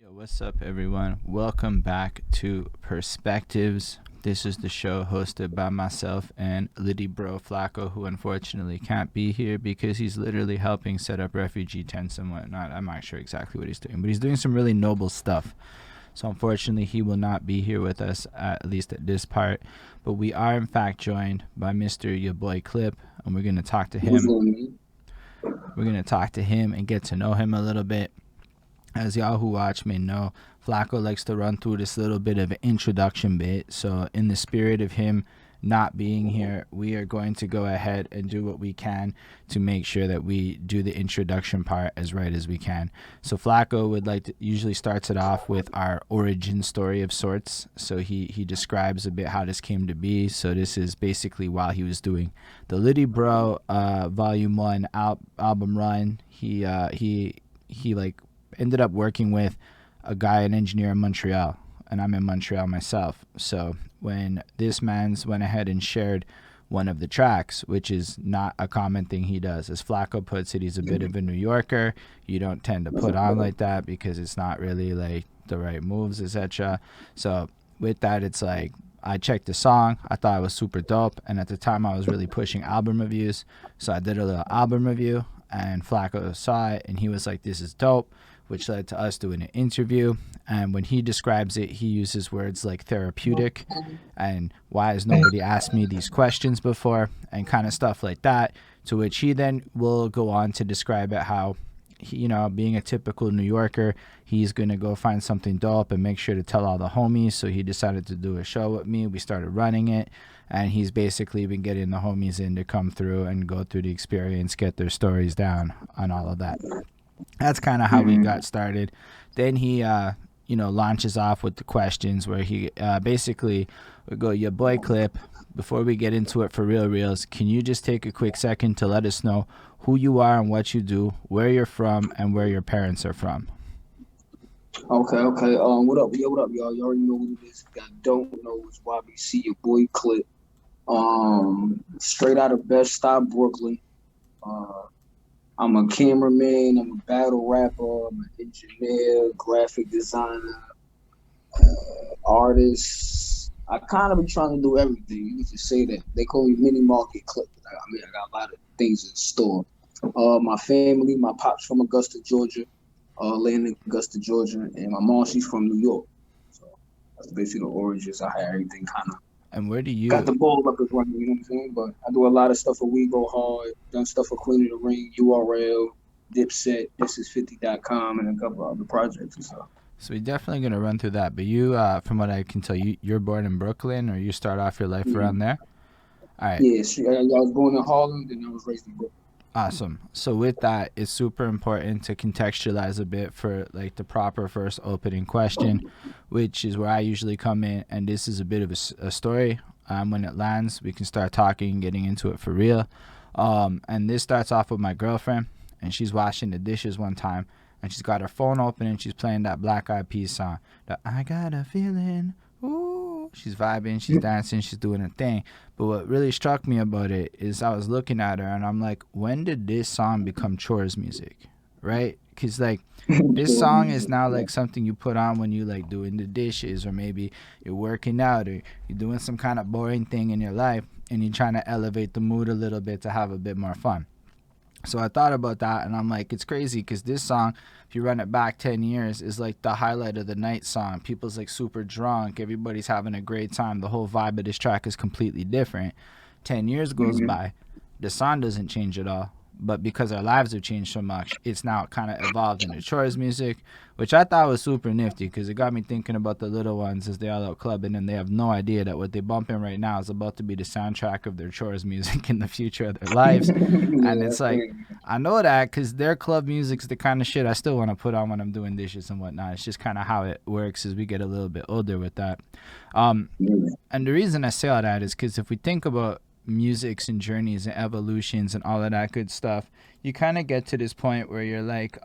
Yo, what's up, everyone? Welcome back to Perspectives. This is the show hosted by myself and Littyyy Bro Flacko, who unfortunately can't be here because he's literally helping set up refugee tents and whatnot. I'm not sure exactly what he's doing, but he's doing some really noble stuff. So unfortunately, he will not be here with us, at least at this part. But we are, in fact, joined by Mr. YaBoyClip, and we're going to talk to him. We're going to talk to him and get to know him a little bit. As y'all who watch may know, Flacko likes to run through this little bit of an introduction bit. So in the spirit of him not being here, we are going to go ahead and do what we can to make sure that we do the introduction part as right as we can. So Flacko would like to usually starts it off with our origin story of sorts. So he describes a bit how this came to be. So this is basically while he was doing the Littyyy Bro Volume 1 album run. He like ended up working with an engineer in Montreal, and I'm in Montreal myself. So when this man's went ahead and shared one of the tracks, which is not a common thing he does, as Flacko puts it, he's a bit of a New Yorker. You don't tend to put on like that because it's not really like the right moves, etc. So with that, it's like I checked the song, I thought it was super dope, and at the time I was really pushing album reviews, so I did a little album review, and Flacko saw it and he was like, this is dope, which led to us doing an interview. And when he describes it, he uses words like therapeutic and why has nobody asked me these questions before, and kind of stuff like that, to which he then will go on to describe it how he, you know, being a typical New Yorker, he's going to go find something dope and make sure to tell all the homies. So he decided to do a show with me. We started running it, and he's basically been getting the homies in to come through and go through the experience, get their stories down on all of that. That's kind of how we got started. Then he, launches off with the questions where he basically would go, YaBoyClip, before we get into it for reals, can you just take a quick second to let us know who you are and what you do, where you're from, and where your parents are from? Okay. What up, y'all? You already know what it is. If you don't know, it's YBC, YaBoyClip. Straight out of Bed-Stuy, Brooklyn. I'm a cameraman, I'm a battle rapper, I'm an engineer, graphic designer, artist. I kind of be trying to do everything. You can say that. They call me Mini Market Clip. I got a lot of things in store. My family, my pop's from Augusta, Georgia, land in Augusta, Georgia, and my mom, she's from New York. So that's basically the origins. I had everything kind of And where do you got the ball up and running, you know what I'm saying? But I do a lot of stuff for We Go Hard, done stuff for Queen of the Ring, URL, Dipset, thisis50.com, and a couple of other projects and stuff. So we're definitely going to run through that. But you, from what I can tell, you're born in Brooklyn, or you start off your life around there? All right. Yeah, I was born in Harlem, then I was raised in Brooklyn. Awesome. So with that, it's super important to contextualize a bit for like the proper first opening question, which is where I usually come in. And this is a bit of a story. When it lands, we can start talking and getting into it for real. And this starts off with my girlfriend, and she's washing the dishes one time, and she's got her phone open and she's playing that Black Eyed Peas song. The I got a feeling. Ooh. She's vibing, she's dancing, she's doing her thing. But what really struck me about it is I was looking at her and I'm like, when did this song become chores music? Right? Because like this song is now like something you put on when you like doing the dishes, or maybe you're working out, or you're doing some kind of boring thing in your life and you're trying to elevate the mood a little bit to have a bit more fun. So I thought about that, and I'm like, it's crazy because this song, if you run it back 10 years, is like the highlight of the night song. People's like super drunk. Everybody's having a great time. The whole vibe of this track is completely different. 10 years goes by. The song doesn't change at all. But because our lives have changed so much, it's now kind of evolved into chores music, which I thought was super nifty because it got me thinking about the little ones as they're all out clubbing, and they have no idea that what they're bumping right now is about to be the soundtrack of their chores music in the future of their lives. And it's like, I know that because their club music's the kind of shit I still want to put on when I'm doing dishes and whatnot. It's just kind of how it works as we get a little bit older with that. And the reason I say all that is because if we think about musics and journeys and evolutions and all of that good stuff, you kind of get to this point where you're like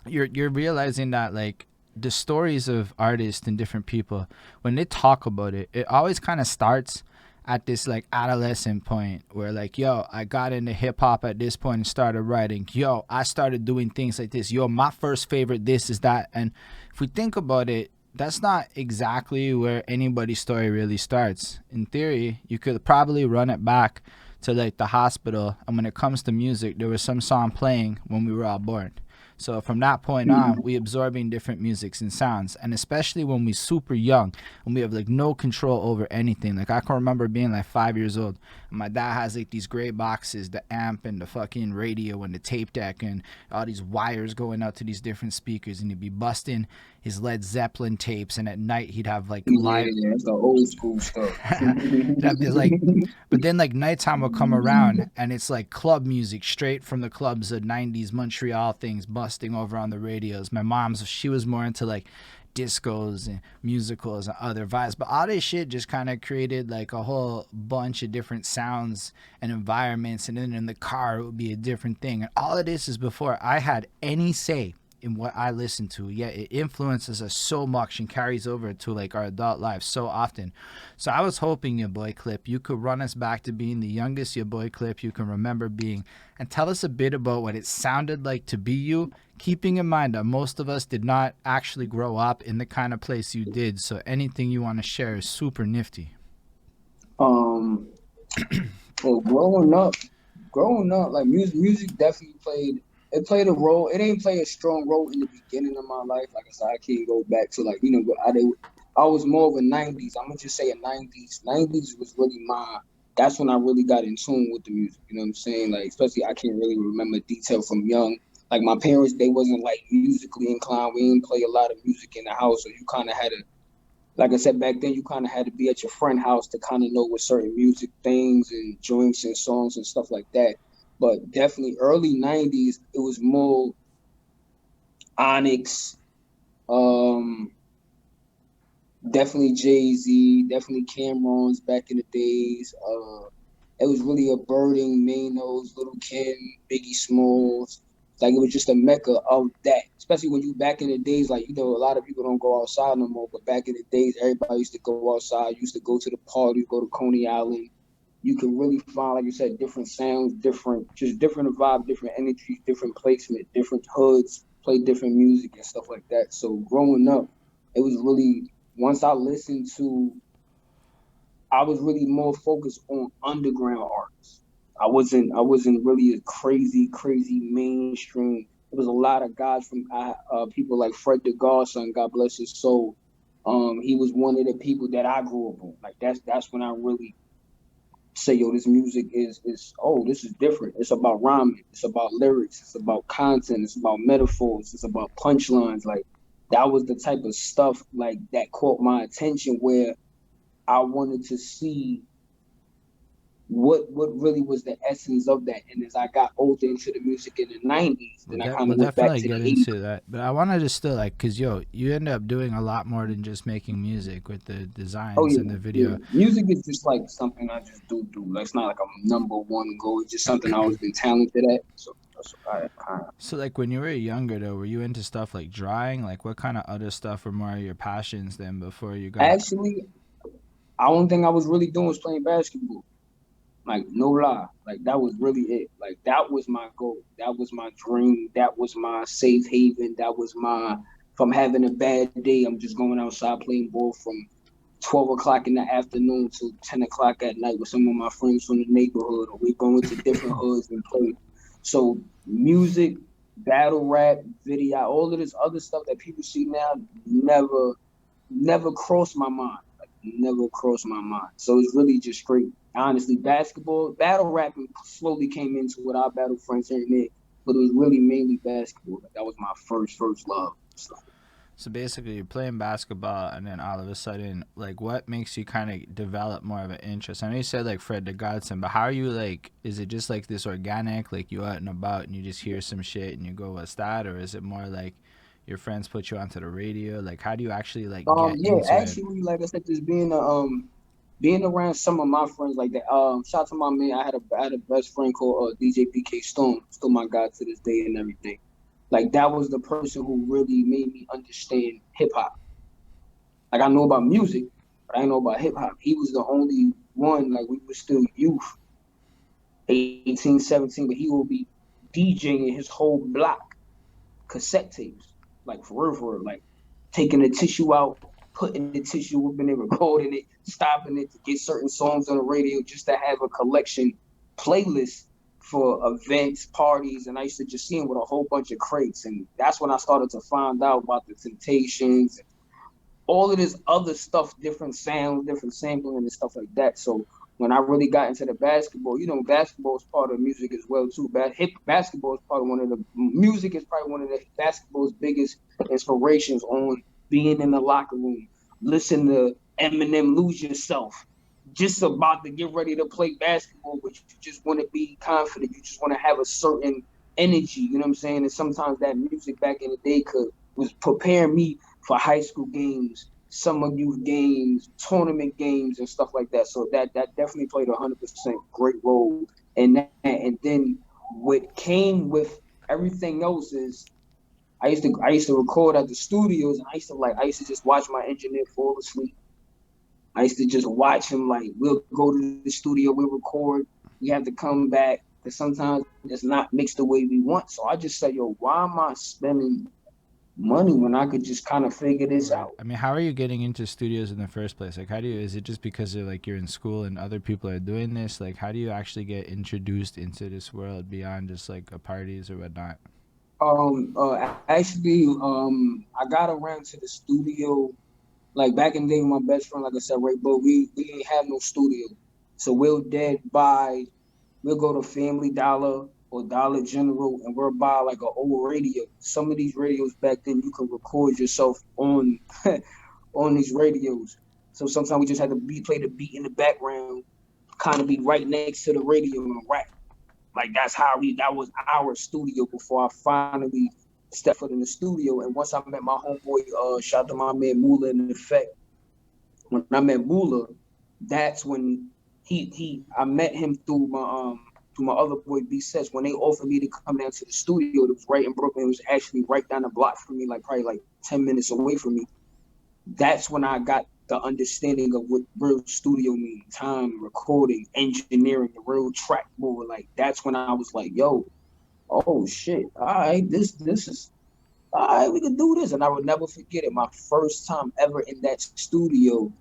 you're realizing that like the stories of artists and different people, when they talk about it, it always kind of starts at this like adolescent point where like, yo, I got into hip hop at this point and started writing. Yo, I started doing things like this. Yo, my first favorite this is that. And if we think about it, that's not exactly where anybody's story really starts. In theory, you could probably run it back to like the hospital, and when it comes to music, there was some song playing when we were all born. So from that point on, we absorbing different musics and sounds, and especially when we super young and we have like no control over anything. Like I can remember being like 5 years old, and my dad has like these gray boxes, the amp and the fucking radio and the tape deck and all these wires going out to these different speakers, and he'd be busting his Led Zeppelin tapes, and at night he'd have like live. Yeah, that's the old school stuff. That'd be like, but then like nighttime will come around and it's like club music straight from the clubs of 90s Montreal things busting over on the radios. My mom's, she was more into like discos and musicals and other vibes, but all this shit just kind of created like a whole bunch of different sounds and environments, and then in the car it would be a different thing, and all of this is before I had any say in what I listen to, yet it influences us so much and carries over to like our adult lives so often. So I was hoping, YaBoyClip, you could run us back to being the youngest YaBoyClip you can remember being, and tell us a bit about what it sounded like to be you, keeping in mind that most of us did not actually grow up in the kind of place you did. So anything you want to share is super nifty. Well, growing up, like music definitely played a role. It ain't play a strong role in the beginning of my life. Like I said, I can't go back to like, I was more of a 90s. I'm gonna just say a 90s. 90s was really that's when I really got in tune with the music. You know what I'm saying? Like, especially I can't really remember detail from young. Like my parents, they wasn't like musically inclined. We didn't play a lot of music in the house. So you kind of had to, like I said, back then you kind of had to be at your friend's house to kind of know what certain music things and joints and songs and stuff like that. But definitely early 90s, it was more Onyx, definitely Jay-Z, definitely Cameron's back in the days. It was really a Birding, Manos, Little Kim, Biggie Smalls. Like it was just a mecca of that. Especially when you back in the days, like, a lot of people don't go outside no more, but back in the days, everybody used to go outside, used to go to the party, go to Coney Island. You can really find, like you said, different sounds, different vibe, different energies, different placement, different hoods, play different music and stuff like that. So growing up, it was really, once I listened to, I was really more focused on underground artists. I wasn't really a crazy mainstream. There was a lot of guys from people like Fred the Godson, God bless his soul. He was one of the people that I grew up on. Like that's when I really say, yo, this music is this is different. It's about rhyming, it's about lyrics, it's about content, it's about metaphors, it's about punchlines. Like that was the type of stuff like that caught my attention, where I wanted to see what really was the essence of that. And as I got older into the music in the 90s, then I kind of went back to the 80s. Into that, but I wanted to still like, because you end up doing a lot more than just making music with the designs and the video. Yeah. Music is just like something I just do. Like it's not like a number one goal. It's just something I always been talented at. So that's what I kind of. So like when you were younger though, were you into stuff like drawing? Like what kind of other stuff were more of your passions than before you got? Actually, the only thing I was really doing was playing basketball. Like, no lie. Like, that was really it. Like, that was my goal. That was my dream. That was my safe haven. That was if I'm having a bad day, I'm just going outside playing ball from 12 o'clock in the afternoon to 10 o'clock at night with some of my friends from the neighborhood, or we going to different hoods and play. So, music, battle rap, video, all of this other stuff that people see now never crossed my mind. Never crossed my mind. So it's really just straight, honestly, basketball. Battle rapping slowly came into what our battle friends here and there, but it was really mainly basketball. That was my first love. So basically you're playing basketball, and then all of a sudden, like, what makes you kind of develop more of an interest? I know you said like Fred the Godson, but how are you, like, is it just like this organic, like you out and about and you just hear some shit and you go, what's that? Or is it more like your friends put you onto the radio? Like, how do you actually like get into actually, it? like I said, just being around some of my friends like that. Shout out to my man. I had a best friend called DJ BK Stone, still my guy to this day and everything. Like that was the person who really made me understand hip hop. Like I know about music, but I didn't know about hip hop. He was the only like we were still youth, 18, 17, but he will be DJing his whole block cassette tapes, like for real, like taking the tissue out, putting the tissue up in it, recording it, stopping it to get certain songs on the radio just to have a collection playlist for events, parties, and I used to just see him with a whole bunch of crates, and that's when I started to find out about the Temptations, all of this other stuff, different sounds, different sampling and stuff like that. So when I really got into the basketball, basketball is part of music as well too. Basketball is part of music is probably one of the basketball's biggest inspirations on being in the locker room. Listen to Eminem Lose Yourself. Just about to get ready to play basketball, but you just want to be confident. You just want to have a certain energy, you know what I'm saying? And sometimes that music back in the day was preparing me for high school games, summer youth games, tournament games, and stuff like that. So that definitely played 100% great role in that. And then what came with everything else is I used to record at the studios, and I used to just watch my engineer fall asleep. I used to just watch him, like, we'll go to the studio, we'll record, we have to come back, because sometimes it's not mixed the way we want. So I just said, yo, why am I spending money when I could just kind of figure this out? I mean, how are you getting into studios in the first place? Like, is it just because of, like, you're in school and other people are doing this? Like, how do you actually get introduced into this world beyond just, like, parties or whatnot? Actually, I got around to the studio, like, back in the day with my best friend, like I said, right, but we didn't have no studio. So we'll go to Family Dollar or Dollar General, and we'll buy like an old radio. Some of these radios back then, you can record yourself on on these radios. So sometimes we just had to play the beat in the background, kind of be right next to the radio and rap. Like that was our studio before I finally stepped foot in the studio. And once I met my homeboy, shout out to my man Moolah in Effect. When I met Moolah, that's when I met him through my other boy B Sets. When they offered me to come down to the studio, it was right in Brooklyn. It was actually right down the block from me, like probably like 10 minutes away from me. That's when I got the understanding of what real studio means: time, recording, engineering, the real track board. Like that's when I was like, yo, oh shit, all right, this is all right, we can do this. And I would never forget it. My first time ever in that studio,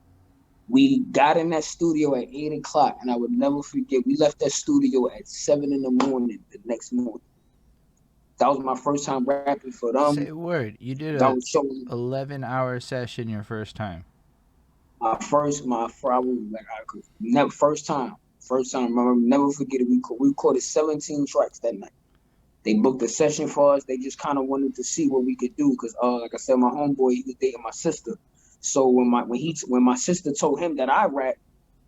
we got in that studio at 8 o'clock, and I would never forget, we left that studio at 7 in the morning the next morning. That was my first time rapping for them. Say word. You did that a was showing 11-hour session your first time. First time. Remember, never forget it. We recorded 17 tracks that night. They booked a session for us. They just kind of wanted to see what we could do, because like I said, my homeboy, he was dating my sister. So when my sister told him that I rap,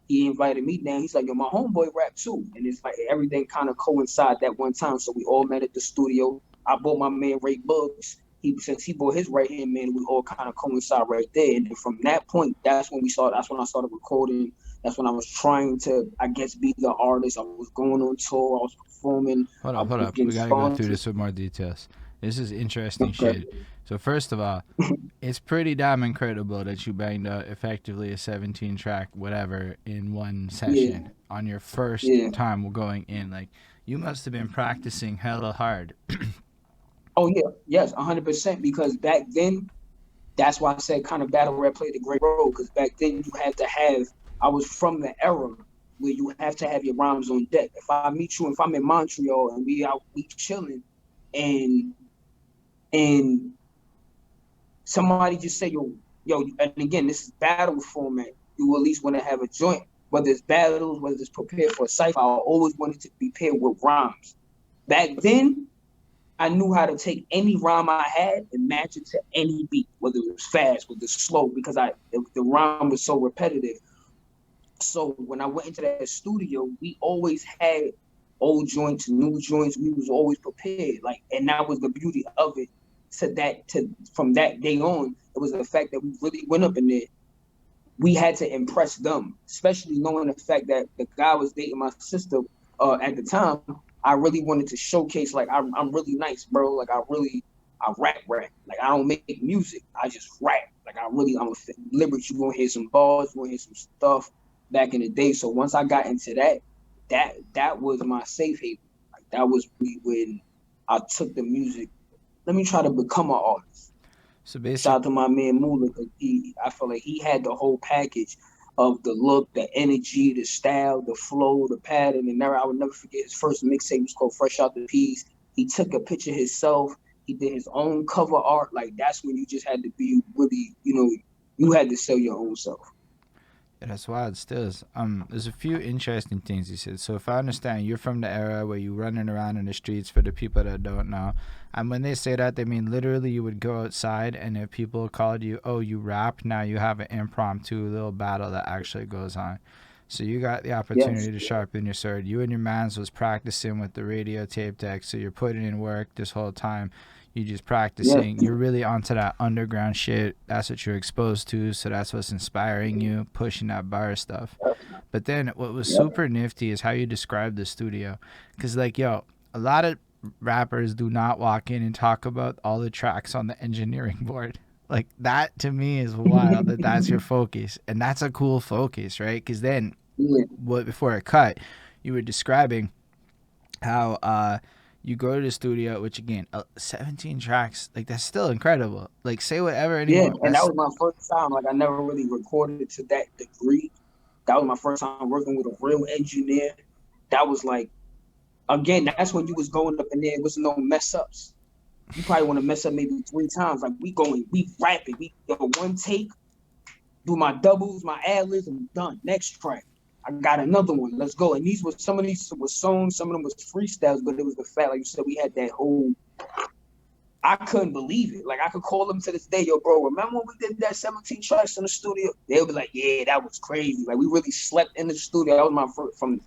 he invited me down. He's like, yo, my homeboy rap too. And it's like everything kind of coincided that one time. So we all met at the studio. I bought my man Ray Bugs. Since he bought his right hand man, we all kind of coincide right there. And from that point, that's when I started recording. That's when I was trying to, I guess, be the artist. I was going on tour. I was performing. Hold up. We gotta go through this with more details. This is interesting shit. So first of all, it's pretty damn incredible that you banged out effectively a 17-track whatever in one session on your first time going in. Like, you must have been practicing hella hard. Oh yeah, yes, 100%. Because back then, that's why I said kind of battle rap played a great role. Because back then you had to have. I was from the era where you have to have your rhymes on deck. If I'm in Montreal and we chilling, and somebody just say, yo, and again, this is battle format. You at least want to have a joint, whether it's battles, whether it's prepared for a cypher. I always wanted to be paired with rhymes. Back then, I knew how to take any rhyme I had and match it to any beat, whether it was fast, whether it's slow, because the rhyme was so repetitive. So when I went into that studio, we always had old joints, new joints. We was always prepared, like, and that was the beauty of it. From that day on, it was the fact that we really went up in there. We had to impress them, especially knowing the fact that the guy was dating my sister at the time. I really wanted to showcase, like, I'm really nice, bro. Like, I rap. Like, I don't make music. I just rap. Like, I'm a liberty. You're gonna hear some bars. You're gonna hear some stuff. back in the day. So once I got into that was my safe haven. Like that was when I took the music. Let me try to become an artist. So Shout basically, out to my man Moolah, because I feel like he had the whole package of the look, the energy, the style, the flow, the pattern, and I would never forget his first mixtape was called Fresh Out the Peas. He took a picture of himself. He did his own cover art. Like that's when you just had to be really, you had to sell your own self. yeah, that's wild. Still, there's a few interesting things you said. So if I understand, you're from the era where you running around in the streets. For the people that don't know, and when they say that, they mean literally you would go outside, and if people called you, oh, you rap, now you have an impromptu little battle that actually goes on. So you got the Yes. opportunity to sharpen your sword. You and your mans was practicing with the radio tape deck, so you're putting in work this whole time. You just Yes. practicing. You're really onto that underground shit. That's what you're exposed to, so that's what's inspiring you, pushing that bar stuff. But then what was Yep. super nifty is how you described the studio. Because, like, yo, a lot of rappers do not walk in and talk about all the tracks on the engineering board. Like, that to me is wild that that's your focus. And that's a cool focus, right? Because then, Yeah. before it cut, you were describing how you go to the studio, which again, 17 tracks, like that's still incredible. Like say whatever Yeah, anyone. and that That's was my first time. Like I never really recorded to that degree. That was my first time working with a real engineer. That was like, again, that's when you was going up in there. It was no mess ups. You probably want to mess up maybe 3 times. Like we rapping. We one take, do my doubles, my ad-libs, I'm done. Next track. I got another one. Let's go. And some of these were songs, some of them was freestyles, but it was the fact, like you said, we had that whole. I couldn't believe it. Like I could call them to this day, yo, bro. Remember when we did that 17 tracks in the studio? They'll be like, yeah, that was crazy. Like we really slept in the studio. That was my first from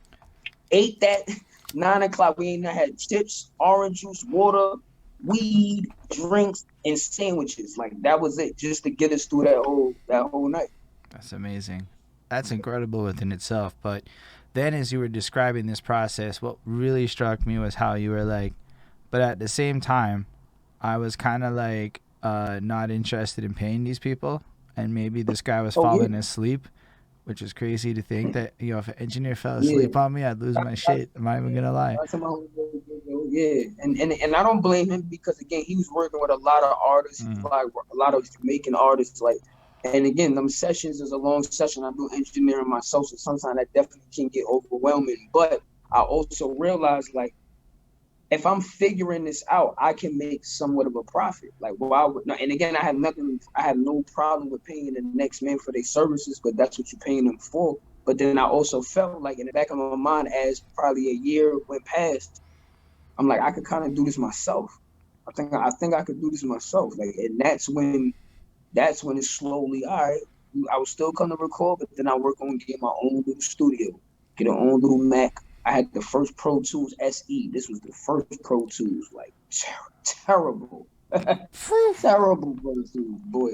9 o'clock. We ain't had chips, orange juice, water, weed, drinks, and sandwiches. Like that was it, just to get us through that whole night. That's amazing. That's incredible within itself. But then, as you were describing this process, what really struck me was how you were like, but at the same time, I was kind of like not interested in paying these people, and maybe this guy was Oh yeah, falling asleep, which is crazy to think that if an engineer fell yeah. asleep on me, I'd lose my shit. I'm not even gonna lie. That's my yeah, and I don't blame him because again he was working with a lot of artists. He was Mm. like a lot of Jamaican artists. Like, and again, them sessions is a long session. I do engineering myself, so sometimes that definitely can get overwhelming. But I also realize like if I'm figuring this out, I can make somewhat of a profit. Like, why would not? And again, I have no problem with paying the next man for their services, but that's what you're paying them for. But then I also felt like in the back of my mind, as probably a year went past, I'm like, I could kind of do this myself. I think I could do this myself. Like, and that's when it's slowly, all right, I would still come to record, but then I work on getting my own little studio, get an own little Mac. I had the first Pro Tools SE. This was the first Pro Tools, like terrible, terrible Pro Tools, boy.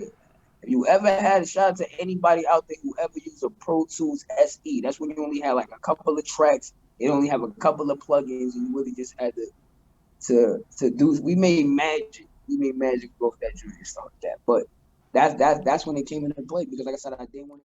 If you ever had a shot to anybody out there who ever used a Pro Tools SE, that's when you only had like a couple of tracks. It only have a couple of plugins, and you really just had to do. We made magic. We made magic off that journey and stuff like that. But that's when it came into play because, like I said, I didn't want